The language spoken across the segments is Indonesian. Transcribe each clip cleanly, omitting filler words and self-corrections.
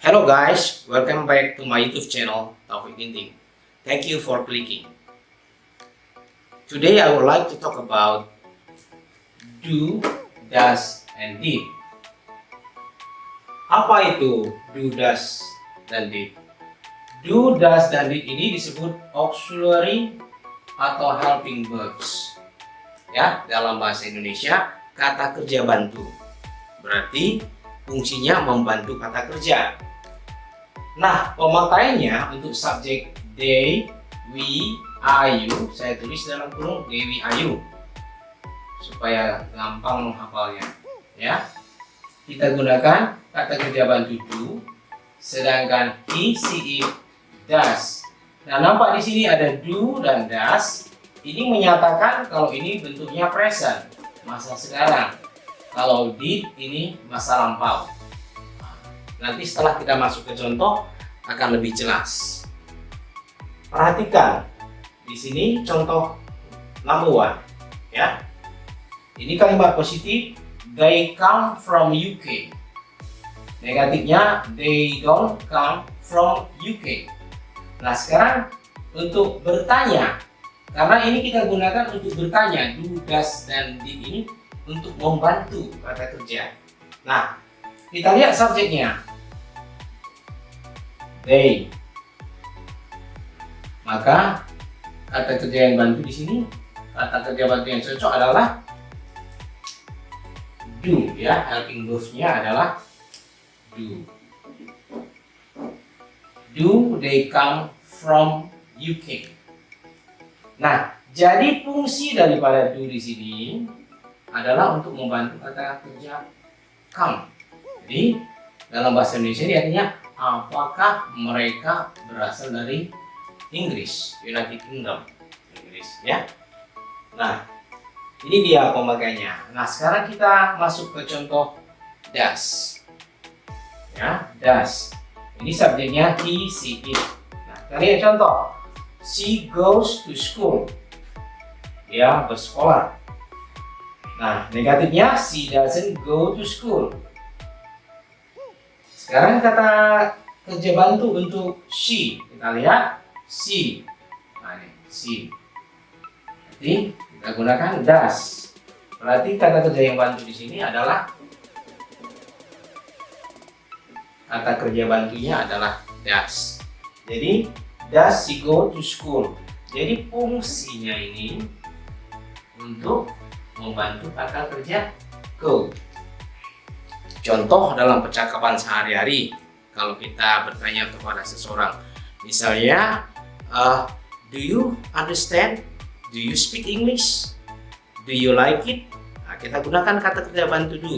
Hello guys, welcome back to my YouTube channel Taufik Ginting. Thank you for clicking. Today I would like to talk about do, does, and did. Apa itu do, does, dan did? Do, does, dan did ini disebut auxiliary atau helping verbs. Ya, dalam bahasa Indonesia kata kerja bantu. Berarti fungsinya membantu kata kerja. Nah, pemakaiannya untuk subjek they, we, are, you, saya tulis dalam kurung they, we, are, you supaya gampang menghafalnya. Ya, kita gunakan kata kerja bantu do, sedangkan he, she, it, does. Nah, nampak di sini ada do dan does. Ini menyatakan kalau ini bentuknya present, masa sekarang. Kalau did ini masa lampau. Nanti setelah kita masuk ke contoh akan lebih jelas. Perhatikan di sini contoh number 1 ya. Ini kalimat positif, they come from UK. Negatifnya they don't come from UK. Nah, sekarang untuk bertanya, karena ini kita gunakan untuk bertanya, do, does, dan did ini untuk membantu kata kerja. Nah, kita lihat subjeknya. They. Maka kata kerja yang bantu di sini, kata kerja bantu yang cocok adalah do ya, helping verbs-nya adalah do. Do they come from UK? Nah, jadi fungsi daripada do di sini adalah untuk membantu kata kerja come. Jadi dalam bahasa Indonesia ini artinya apakah mereka berasal dari Inggris, United Kingdom, Inggris ya. Nah, ini dia pemakaiannya. Nah, sekarang kita masuk ke contoh does. Ya, does. Ini subjeknya he, she, it. Nah, kita lihat contoh. She goes to school. Dia bersekolah. Nah, negatifnya she doesn't go to school. Sekarang kata kerja bantu untuk she, kita lihat she. Nah, ini she. Jadi kita gunakan does. Berarti kata kerja yang bantu di sini adalah kata kerja bantunya adalah does. Jadi does she go to school? Jadi fungsinya ini untuk membantu kata kerja go. Contoh dalam percakapan sehari-hari, kalau kita bertanya kepada seseorang, misalnya, do you understand? Do you speak English? Do you like it? Nah, kita gunakan kata kerja bantu do.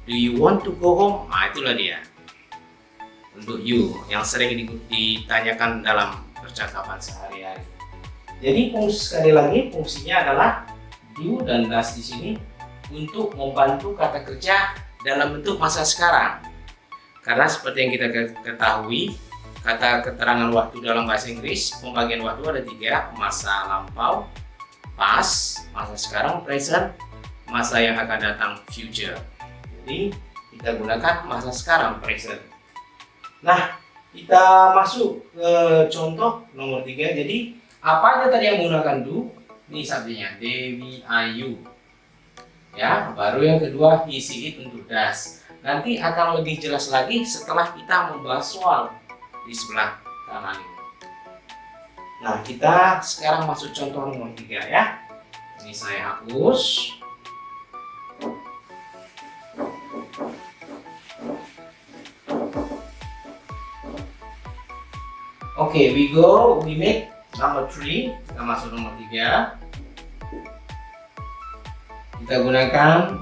Do you want to go home? Nah, itulah dia. Untuk you yang sering ditanyakan dalam percakapan sehari-hari. Jadi sekali lagi fungsinya adalah do dan does di sini untuk membantu kata kerja dalam bentuk masa sekarang. Karena seperti yang kita ketahui, kata keterangan waktu dalam bahasa Inggris, pembagian waktu ada 3, masa lampau, past, masa sekarang, present, masa yang akan datang, future. Jadi kita gunakan masa sekarang, present. Nah, kita masuk ke contoh nomor 3. Jadi apa aja tadi yang menggunakan do? Ini subjeknya, they, we, are, you. Ya, baru yang kedua he, she, it untuk does. Nanti akan lebih jelas lagi setelah kita membahas soal di sebelah kanan ini. Nah, kita sekarang masuk contoh nomor 3 ya. Ini saya hapus. Oke, we make number 3. Kita masuk nomor 3. Kita gunakan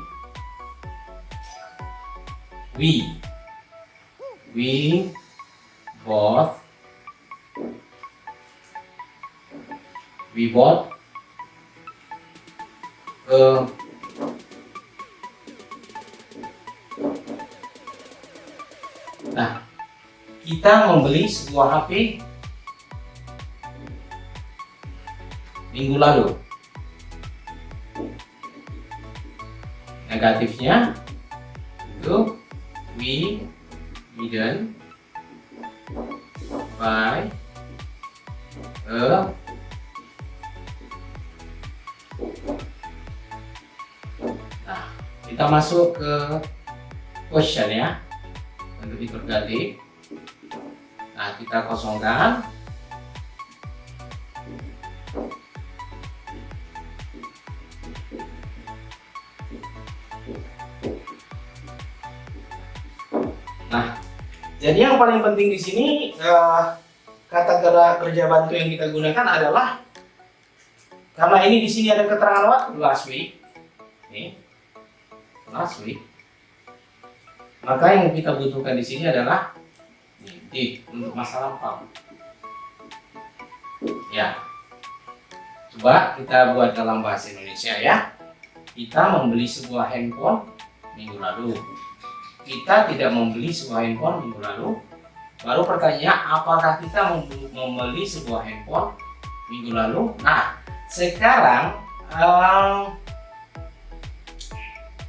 we bought nah, kita membeli sebuah HP minggu lalu. Negatifnya itu we hidden by a nah, kita masuk ke question ya, untuk interrogatif. Nah, kita kosongkan. Nah, jadi yang paling penting di sini kata kerja bantu yang kita gunakan adalah, karena ini di sini ada keterangan waktu last week, nih, last week, maka yang kita butuhkan di sini adalah did untuk masa lampau. Ya, coba kita buat dalam bahasa Indonesia ya. Kita membeli sebuah handphone minggu lalu. Kita tidak membeli sebuah handphone minggu lalu. Baru pertanyaan, apakah kita membeli sebuah handphone minggu lalu? Nah, sekarang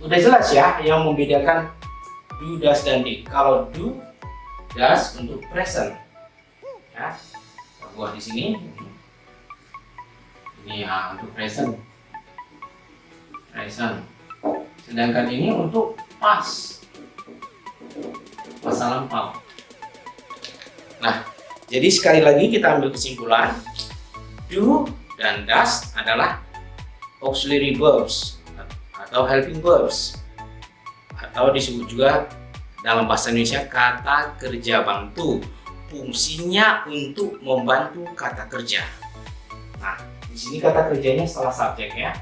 udah jelas ya yang membedakan do, does, dan did. Kalau do, does untuk present, ya, kita buat di sini. Ini ya untuk present. Sedangkan ini untuk past, masa lampau. Nah, jadi sekali lagi kita ambil kesimpulan, do dan does adalah auxiliary verbs atau helping verbs, atau disebut juga dalam bahasa Indonesia kata kerja bantu. Fungsinya untuk membantu kata kerja. Nah, di sini kata kerjanya setelah subjek ya.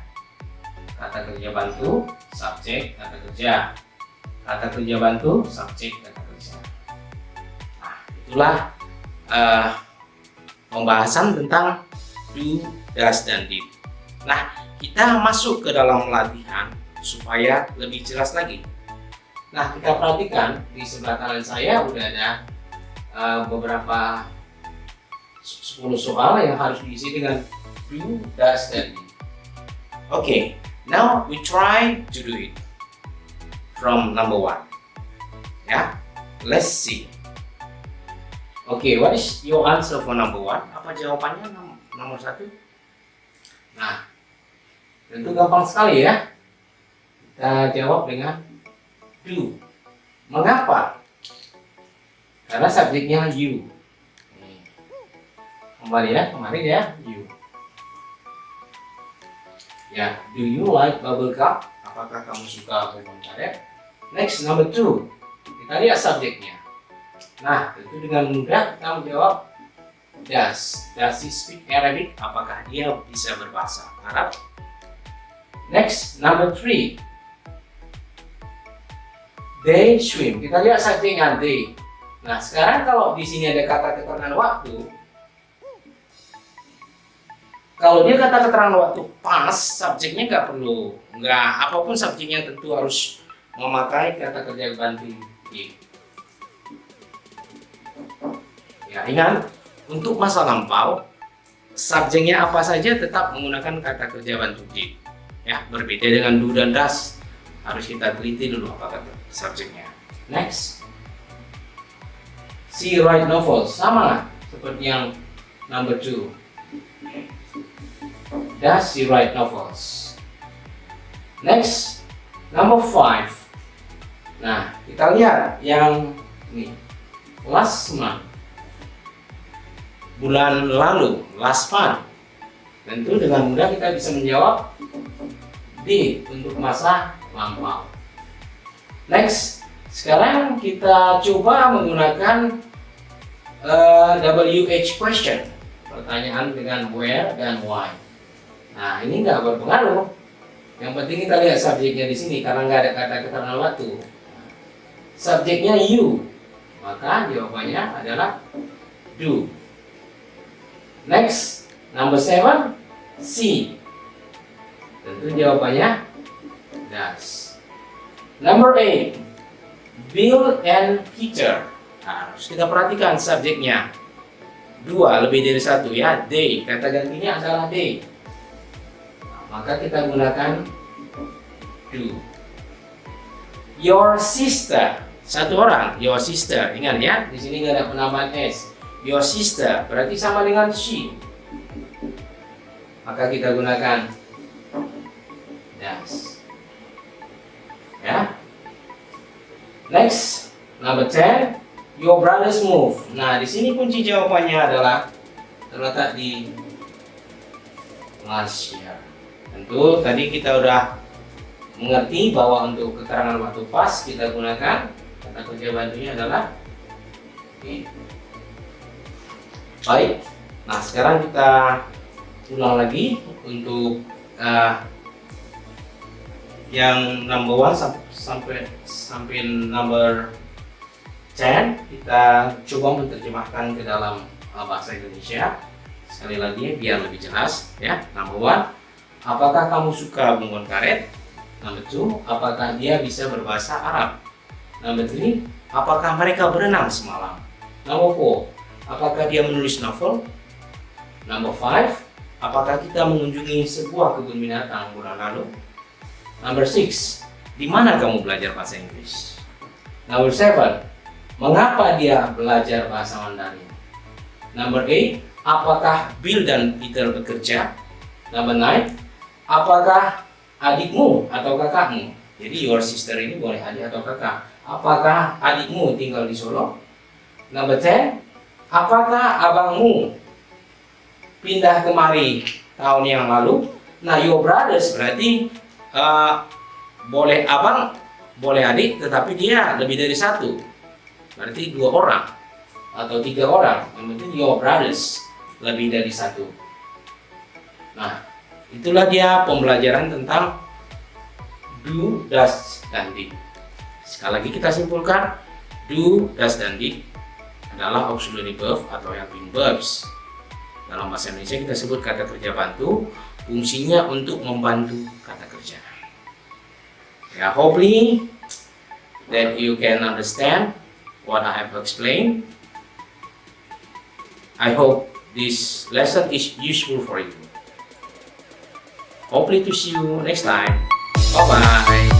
Kata kerja bantu, subjek, kata kerja. Kata kerja bantu, subjek, kata kerja. Nah, itulah pembahasan tentang do, does, dan did. Nah, kita masuk ke dalam latihan supaya lebih jelas lagi. Nah, kita perhatikan di sebelah kanan saya udah ada beberapa 10 soal yang harus diisi dengan do, does, dan did. Okay, now we try to do it from number 1. Yeah, let's see. Okay, what is your answer for number 1? Apa jawabannya nomor 1? Nah, tentu gampang sekali ya. Kita jawab dengan do. Mengapa? Karena subjeknya you. Kembali ya, you. Ya, do you like bubble gum? Apakah kamu suka bonbon karet? Next, number 2. Kita lihat subjeknya. Nah, tentu dengan mudah kita menjawab does. Does he speak Arabic? Apakah dia bisa berbahasa Arab? Next, number 3. They swim. Kita lihat subjeknya they. Nah, sekarang kalau di sini ada kata keterangan waktu, kalau dia kata keterangan waktu past, subjeknya nggak apapun subjeknya tentu harus memakai kata kerja bantu did. Ya, ingat, untuk masa lampau subjeknya apa saja tetap menggunakan kata kerja bantu did. Ya, berbeda dengan do dan does. Harus kita teliti dulu apa kata subjeknya. Next, she write novels. Sama seperti yang number 2. Does she write novels? Next, number 5. Nah, kita lihat yang ini, last month, bulan lalu, last month. Tentu dengan mudah kita bisa menjawab did untuk masa lampau. Next, sekarang kita coba menggunakan WH question, pertanyaan dengan where dan why. Nah, ini nggak berpengaruh. Yang penting kita lihat subjeknya di sini karena nggak ada kata keterangan waktu. Subjeknya you, maka jawabannya adalah do. Next, number 7, C. Tentu jawabannya does. Number 8, Bill and Peter. Nah, harus kita perhatikan subjeknya. 2 lebih dari 1 ya, they. Kata gantinya adalah they. Maka kita gunakan do. Your sister. satu orang, your sister. Ingat ya, di sini nggak ada penambahan s. Your sister berarti sama dengan she. Maka kita gunakan does. Ya. Next, number 10, your brothers move. Nah, di sini kunci jawabannya adalah terletak di last year. Tentu tadi kita udah mengerti bahwa untuk keterangan waktu pas kita gunakan kata kerja bantunya adalah ini. Baik, nah sekarang kita ulang lagi untuk yang number 1 sampai number 10 kita coba menerjemahkan ke dalam bahasa Indonesia. Sekali lagi biar lebih jelas ya. Number 1, apakah kamu suka bunga karet? Number 2, apakah dia bisa berbahasa Arab? Number 3, apakah mereka berenang semalam? Number 4, apakah dia menulis novel? Number 5, apakah kita mengunjungi sebuah kebun binatang bulan lalu? Number 6, di mana kamu belajar bahasa Inggris? Number 7, mengapa dia belajar bahasa Mandarin? Number 8, apakah Bill dan Peter bekerja? Number 9, apakah adikmu atau kakakmu? Jadi your sister ini boleh adik atau kakak. Apakah adikmu tinggal di Solo? Number 10, apakah abangmu pindah kemari tahun yang lalu? Nah, your brothers berarti boleh abang, boleh adik, tetapi dia lebih dari satu. Berarti 2 orang atau 3 orang. Yang penting your brothers lebih dari satu. Nah, itulah dia pembelajaran tentang do, does, dan did. Sekali lagi kita simpulkan, do, does, dan did adalah auxiliary verb atau helping verbs. Dalam bahasa Indonesia kita sebut kata kerja bantu, fungsinya untuk membantu kata kerja. Ya, hopefully that you can understand what I have explained. I hope this lesson is useful for you. Hopefully to see you next time. Bye bye.